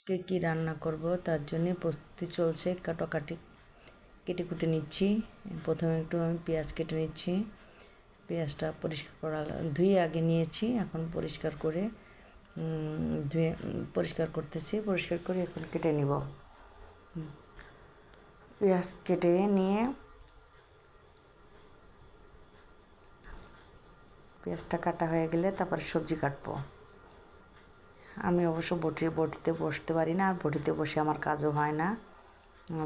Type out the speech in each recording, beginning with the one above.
কে কী রান্না করব তার জন্যে প্রস্তুতি চলছে। কাটাকাটি কেটে কুটে নিচ্ছি। প্রথমে একটু আমি পেঁয়াজ কেটে নিচ্ছি। পেঁয়াজটা পরিষ্কার করা ধুয়ে আগে নিয়েছি, এখন পরিষ্কার করে ধুয়ে পরিষ্কার করতেছি। পরিষ্কার করে এখন কেটে নিব। পেঁয়াজ কেটে নিয়ে পেঁয়াজটা কাটা হয়ে গেলে তারপরে সবজি কাটবো। আমি অবশ্য বটিতে বসতে পারি না, আর বটিতে বসে আমার কাজও হয় না।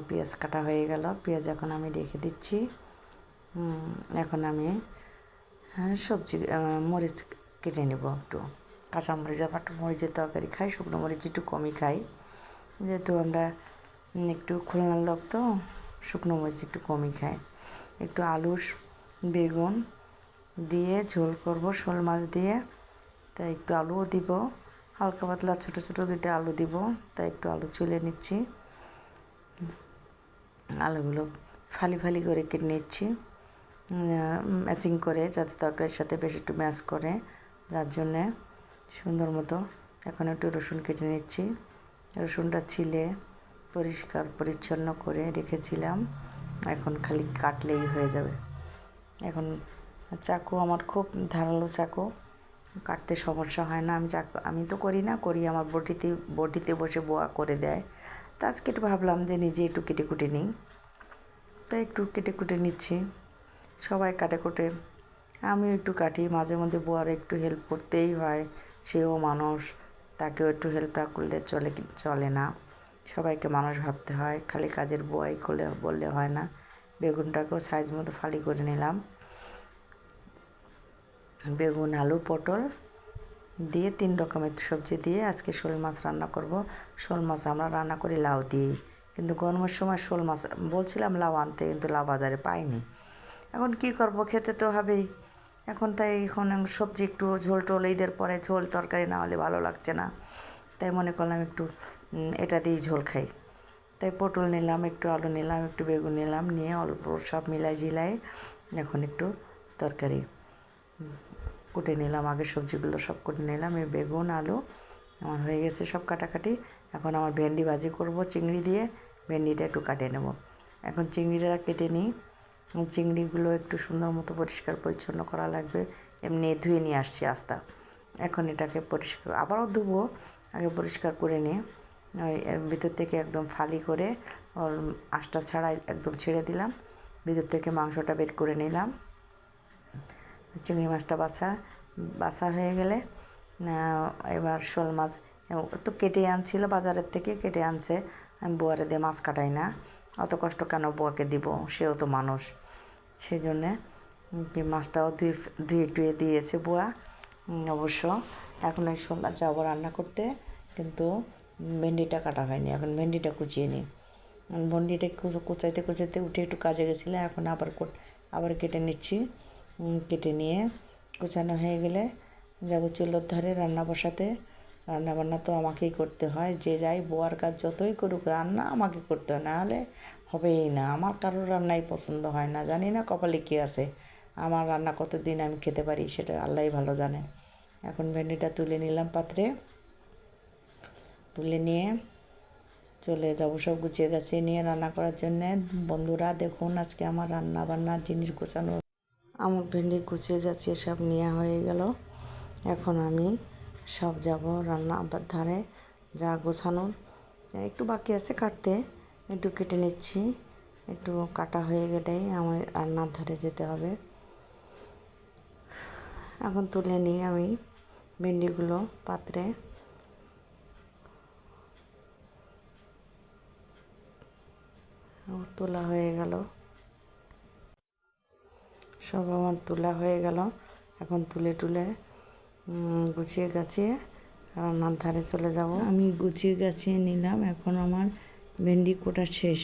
পেঁয়াজ কাটা হয়ে গেল, পেঁয়াজ এখন আমি রেখে দিচ্ছি। এখন আমি সবজি মরিচ কেটে নেব। একটু কাঁচা মরিচ, আবার একটু মরিচের তরকারি খাই, শুকনো মরিচ একটু কমই খাই, যেহেতু আমরা একটু খুলনার লোক, তো শুকনো মরিচ একটু কমই খাই। একটু আলু বেগুন দিয়ে ঝোল করব শোল মাছ দিয়ে, তাই একটু আলুও দিব, হালকা পাতলা ছোটো ছোটো 2টা আলু দিব, তাই একটু আলু ছুলে নিচ্ছি। আলুগুলো ফালি ফালি করে কেটে নিচ্ছি, ম্যাচিং করে, যাতে তরকারির সাথে বেশ একটু ম্যাচ করে, যার জন্যে সুন্দর মতো। এখন একটু রসুন কেটে নিচ্ছি। রসুনটা ছিলে পরিষ্কার পরিচ্ছন্ন করে রেখেছিলাম, এখন খালি কাটলেই হয়ে যাবে। এখন চাকু আমার খুব ধারালো চাকু, কাটতে সমস্যা হয় না। আমি তো করি না, করি আমার বটিতে বসে বোয়া করে দেয়। তা আজকে একটু ভাবলাম যে নিজে একটু কেটে কুটে নিই, তাই একটু কেটে কুটে নিচ্ছি। সবাই কাটে কুটে, আমিও একটু কাটি। মাঝে মধ্যে বোয়ার একটু হেল্প করতেই হয়, সেও মানুষ, তাকেও একটু হেল্প না করলে চলে না। সবাইকে মানুষ ভাবতে হয়, খালি কাজের বোয়াই করলে বললে হয় না। বেগুনটাকেও সাইজ মতো ফালি করে নিলাম। বেগুন আলু পটল দিয়ে 3 রকমের সবজি দিয়ে আজকে শোল মাছ রান্না করব। শোল মাছ আমরা রান্না করি লাউ দিয়ে, কিন্তু গরমের সময় শোল মাছ বলছিলাম লাউ আনতে, কিন্তু লাউ বাজারে পাইনি। এখন কি করব, খেতে তো হবেই। এখন সবজি একটু ঝোল টোল, ঈদের পরে ঝোল তরকারি না হলে ভালো লাগছে না, তাই মনে করলাম একটু এটা দিয়েই ঝোল খাই। তাই পটল নিলাম, একটু আলু নিলাম, একটু বেগুন নিলাম, নিয়ে অল্প সব মিলাই এখন একটু তরকারি কুটে নিলাম। আগে সবজিগুলো সব কুটে নিলাম। এই বেগুন আলু আমার হয়ে গেছে সব কাটাকাটি। এখন আমার ভেন্ডি ভাজি করব চিংড়ি দিয়ে, ভেন্ডিটা একটু কাটে নেব। এখন চিংড়িটা কেটে নিই। চিংড়িগুলো একটু সুন্দর মতো পরিষ্কার পরিচ্ছন্ন করা লাগবে, এমনি ধুয়ে নিয়ে আসছি আস্তা। এখন এটাকে পরিষ্কার আবারও ধুবো, আগে পরিষ্কার করে নিয়ে ওই এর ভিতর থেকে একদম ফালি করে ওর আঁশটা ছাড়া একদম ছেড়ে দিলাম। ভিতর থেকে মাংসটা বের করে নিলাম। চিংড়ি মাছটা বাছা হয়ে গেলে এবার শোল মাছ তো কেটে আনছিল, বাজারের থেকে কেটে আনছে। আমি বোয়ারে দিয়ে মাছ কাটাই না, অত কষ্ট কেন বোয়াকে দিব, সেও তো মানুষ। সেই জন্যে মাছটাও ধুয়ে টুয়ে দিয়েছে বোয়া অবশ্য। এখন এই শোল মাছ যাবো রান্না করতে, কিন্তু ভেন্ডিটা কাটা হয়নি। এখন ভেন্ডিটা কুচিয়ে নিই। ভেন্ডিটা কুচাইতে উঠে একটু কাজে গেছিলো, এখন আবার কেটে নিচ্ছি। কেটে নিয়ে কুচানো হয়ে গেলে যাব চুলোর ধারে রান্না বসাতে। রান্নাবান্না তো আমাকেই করতে হয়, যে যাই বোয়ার কাজ যতই করুক, রান্না আমাকে করতে হয়, নাহলে হবেই না। আমার কারোর রান্নাই পছন্দ হয় না, জানি না কপালে কী আছে। আমার রান্না কতদিন আমি খেতে পারি সেটা আল্লাহই ভালো জানে। এখন ভেন্ডিটা তুলে নিলাম পাত্রে, তুলে নিয়ে চলে যাবো সব গুছিয়ে গাছিয়ে নিয়ে রান্না করার জন্যে। বন্ধুরা দেখুন, আজকে আমার রান্না বান্নার জিনিস গোছানো, আমার ভেন্ডি গুছিয়ে গাছিয়ে সব নেওয়া হয়ে গেল। এখন আমি সব যাব রান্নার ধারে, যা গোছানোর একটু বাকি আছে কাটতে, একটু কেটে নিচ্ছি। একটু কাটা হয়ে গেলেই আমার রান্নার ধারে যেতে হবে। এখন তুলে নিয়ে আমি ভেন্ডিগুলো পাত্রে তোলা হয়ে গেল, সব আমার তোলা হয়ে গেল। এখন তুলে গুছিয়ে গাছিয়ে রান্নার ধারে চলে যাব। আমি গুছিয়ে গাছিয়ে নিলাম, এখন আমার ভেন্ডি কোটা শেষ।